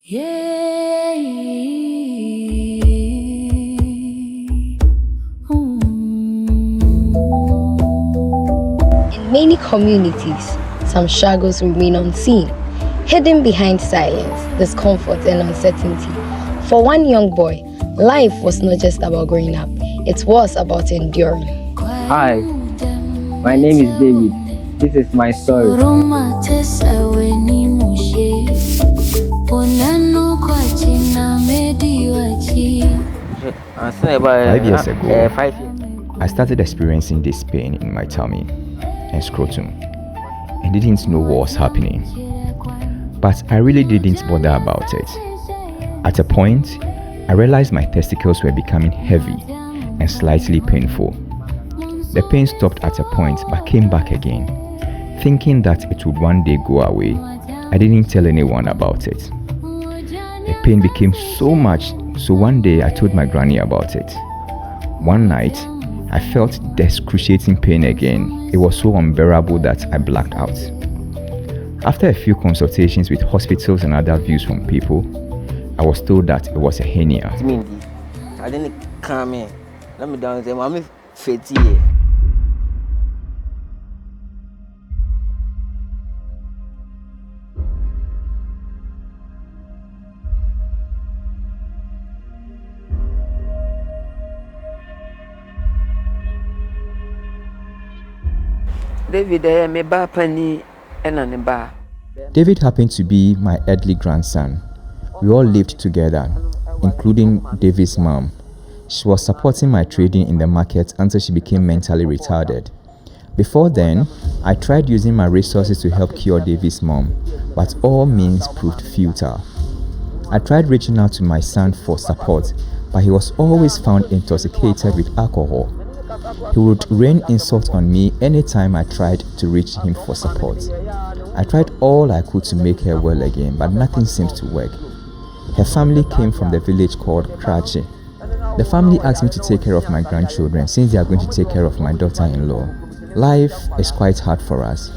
Yeah. In many communities, some struggles remain unseen, hidden behind silence, discomfort, and uncertainty. For one young boy, life was not just about growing up, it was about enduring. Hi, my name is David. This is my story. 5 years ago, I started experiencing this pain in my tummy and scrotum and didn't know what was happening. But I really didn't bother about it. At a point, I realized my testicles were becoming heavy and slightly painful. The pain stopped at a point but came back again. Thinking that it would one day go away, I didn't tell anyone about it. The pain became so much, so one day I told my granny about it. One night, I felt the excruciating pain again. It was so unbearable that I blacked out. After a few consultations with hospitals and other views from people, I was told that it was a hernia. I didn't come in. Let me down there. I'm fatty. David happened to be my earthly grandson. We all lived together, including David's mom. She was supporting my trading in the market until she became mentally retarded. Before then, I tried using my resources to help cure David's mom, but all means proved futile. I tried reaching out to my son for support, but he was always found intoxicated with alcohol. He would rain insults on me anytime I tried to reach him for support. I tried all I could to make her well again, but nothing seemed to work. Her family came from the village called Krachi. The family asked me to take care of my grandchildren since they are going to take care of my daughter-in-law. Life is quite hard for us.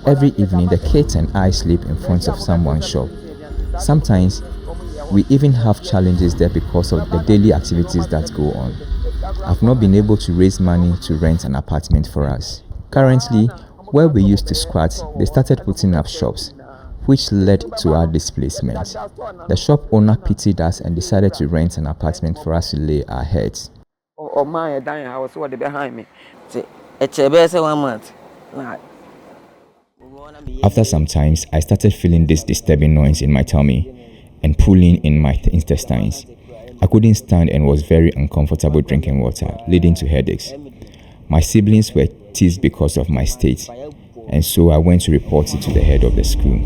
Every evening, the kids and I sleep in front of someone's shop. Sometimes, we even have challenges there because of the daily activities that go on. I've not been able to raise money to rent an apartment for us. Currently, where we used to squat, they started putting up shops, which led to our displacement. The shop owner pitied us and decided to rent an apartment for us to lay our heads. After some time, I started feeling this disturbing noise in my tummy and pulling in my intestines. I couldn't stand and was very uncomfortable drinking water, leading to headaches. My siblings were teased because of my state, and so I went to report it to the head of the school.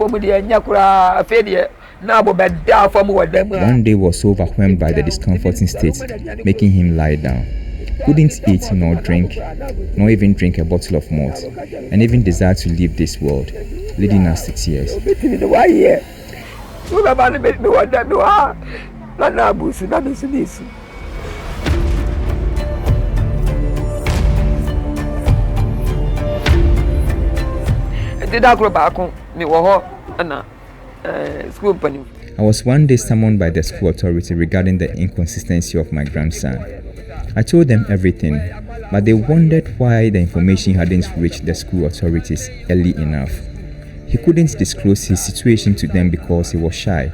One day was so overwhelmed by the discomforting state, making him lie down. Couldn't eat nor drink, nor even drink a bottle of malt, and even desired to leave this world, leading us to tears. I was one day summoned by the school authority regarding the inconsistency of my grandson. I told them everything, but they wondered why the information hadn't reached the school authorities early enough. He couldn't disclose his situation to them because he was shy.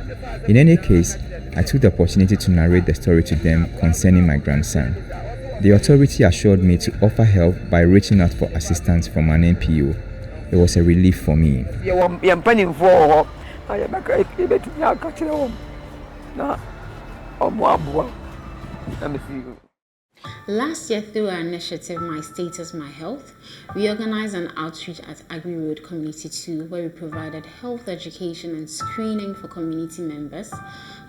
In any case, I took the opportunity to narrate the story to them concerning my grandson. The authority assured me to offer help by reaching out for assistance from an NPO. It was a relief for me. Last year, through our initiative, My Status, My Health, we organized an outreach at Agri Road Community 2 where we provided health education and screening for community members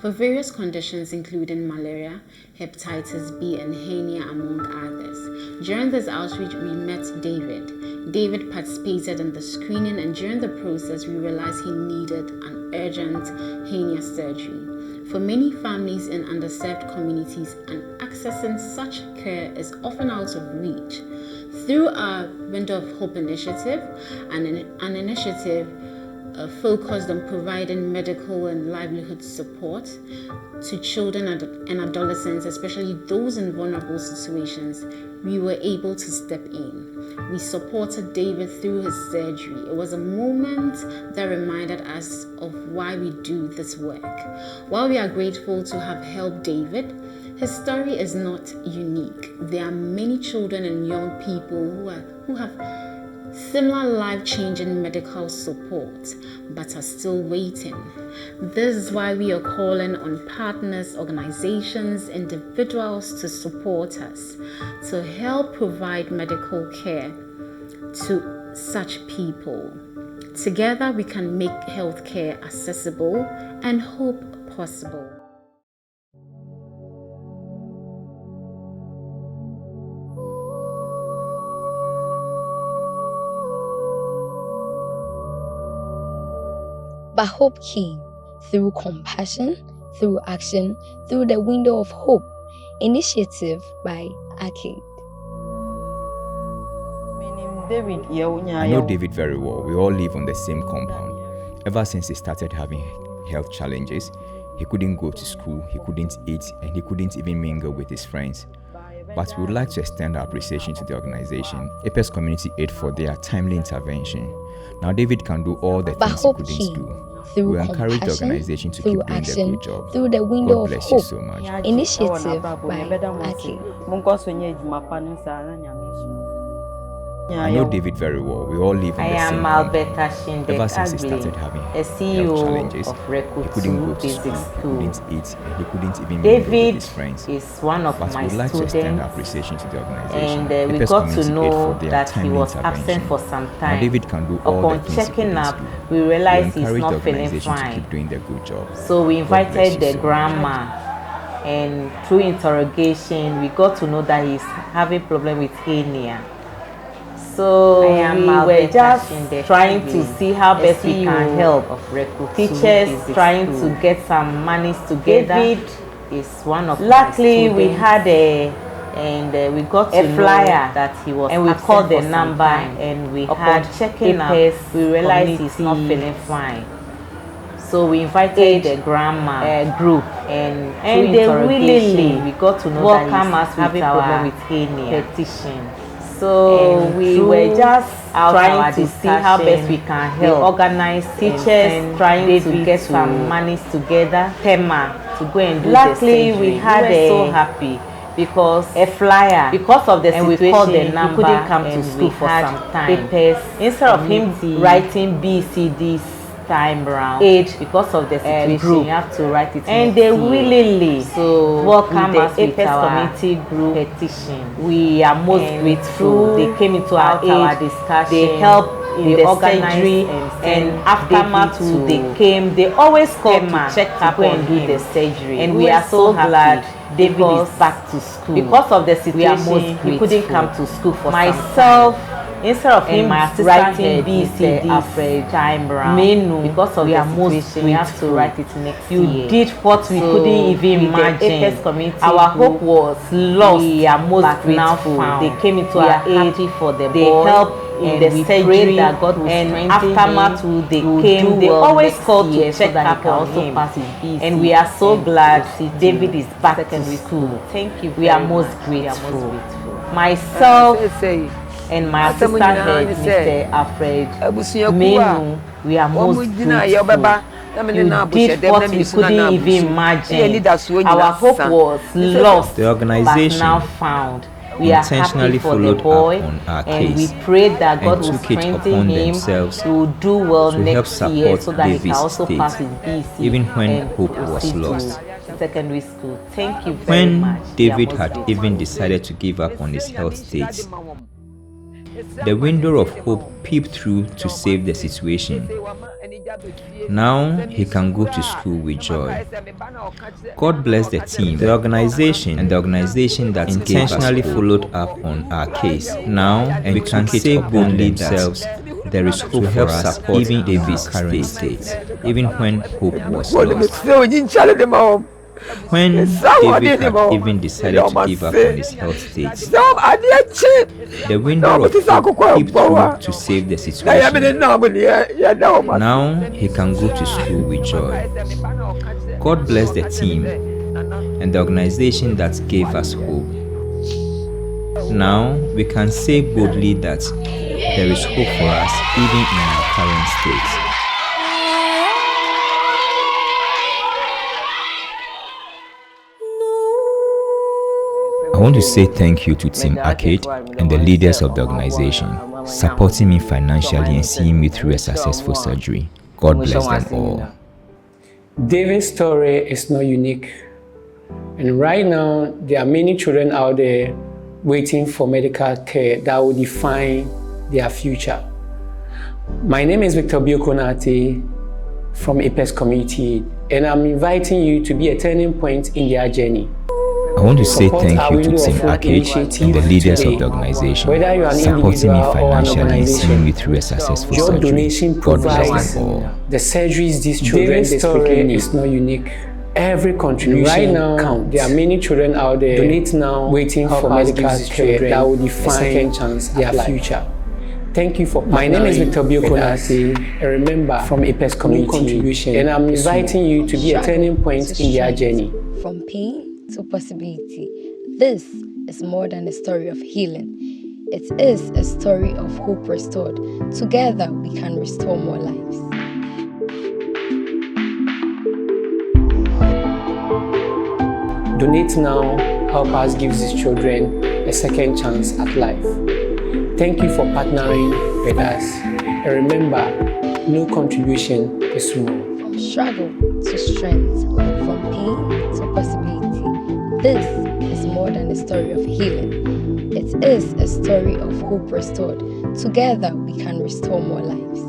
for various conditions including malaria, hepatitis B, and hernia, among others. During this outreach, we met David. David participated in the screening, and during the process, we realized he needed an urgent hernia surgery. For many families in underserved communities, accessing such care is often out of reach. Through our Window of Hope initiative, an initiative focused on providing medical and livelihood support to children and adolescents, especially those in vulnerable situations, we were able to step in. We supported David through his surgery. It was a moment that reminded us of why we do this work. While we are grateful to have helped David, his story is not unique. There are many children and young people who have similar life-changing medical support but are still waiting. This is why we are calling on partners, organizations, individuals to support us, to help provide medical care to such people. Together we can make healthcare accessible and hope possible. But hope came through compassion, through action, through the Window of Hope initiative by Acaid. I know David very well. We all live on the same compound. Ever since he started having health challenges, he couldn't go to school, he couldn't eat, and he couldn't even mingle with his friends. But we would like to extend our appreciation to the organization, APES Community Aid, for their timely intervention. Now David can do all the things he couldn't do. We encourage the organization to keep doing their good job. Through the Window God of bless you Hope so much. initiative by Acaid. I know David very well. We all live on the same compound. Ever since he started having health challenges, he couldn't go to school, he couldn't eat, and he couldn't even mingle with his friends. Is one of But my we would like to extend students, our appreciation to the organization, and we APES got Community to Aid, know for their that he timely was intervention. absent for some Now time. David can do all the Upon things he checking couldn't up, do. we realized We he's encourage the not feeling organization to fine. keep doing their good job. So we God bless invited you the so grandma, and through interrogation, we got to know that he's having problem with hernia. So we were just trying to see how best we can help. Teachers trying to get some monies together. David is one of luckily we had we got a flyer that he was, and we called the number, and we had checking up. We realized he's not feeling fine. So we invited the grandma group, and they willingly we got to know welcome that he's having problem with hernia petition. So we were just trying to see how best we can help. Organize teachers trying to get some monies together, Tema, to go and do luckily the surgery. We had so happy because a flyer, because of the situation, we called the number, he couldn't come to school for some time. Papers, instead of him writing BCDs time round, aid, because of the situation, group, you have to write it, and they willingly so welcome us with our community group petition. We are most grateful. They came into our discussion, they helped in the surgery, and aftermath they came. They always call to check up and do the surgery, and we are so glad David is back to school. Because of the situation, he couldn't come to school for myself. Instead of him writing BCD time round, because of the situation, we have to write it next year. You did what we couldn't even imagine. Our hope was lost. We are most grateful. They came into our aid for the boy. They helped in the surgery, that God will and aftermath they came. They always called to check up on him. And we are so glad David is back to school. Thank you. We are most grateful. Myself and my assistant head, Mr. Alfred Menu, we are most grateful. You did what we couldn't even imagine. Our hope was lost, The organization but now found. We are happy intentionally for the followed boy, up on our and case we pray that God and will took it strengthen upon him themselves to do well to help next year, support so that he can David's also state, pass his BECE even when and hope was proceed lost. to secondary school. Thank you very When much. David We are had most even grateful. decided to give up on his health state, The window of hope peeped through to save the situation. Now he can go to school with joy. God bless the team, the organization, and the organization that intentionally followed up on our case. Now, and we can say boldly themselves, there is hope for us even in David's current state, even when hope was lost. When David had even decided to give up on his health state, the window of hope peeped through to save the situation. Now he can go to school with joy. God bless the team and the organization that gave us hope. Now we can say boldly that there is hope for us even in our current state. I want to say thank you to Team Acaid and the leaders of the organization, supporting me financially and seeing me through a successful surgery. God bless them all. David's story is not unique. And right now, there are many children out there waiting for medical care that will define their future. My name is Victor Biokonate from BECE Community, and I'm inviting you to be a turning point in their journey. I want to say thank you to Team Acaid and the leaders of the organization, supporting me financially and seeing me through a successful surgery. God bless them all. The surgeries these children desperately is not unique. Every contribution right now counts. There are many children out there donate now, waiting for medical care that will define a second chance their future. Thank you for partnering. My name is Victor Biokonate, and remember, from BECE Community, and I'm inviting you to be a turning point in their journey. From pain to possibility, this is more than a story of healing. It is a story of hope restored. Together, we can restore more lives. Donate now, help us give these children a second chance at life. Thank you for partnering with us. And remember, no contribution is small. From struggle to strength, from pain to possibility, this is more than a story of healing. It is a story of hope restored. Together, we can restore more lives.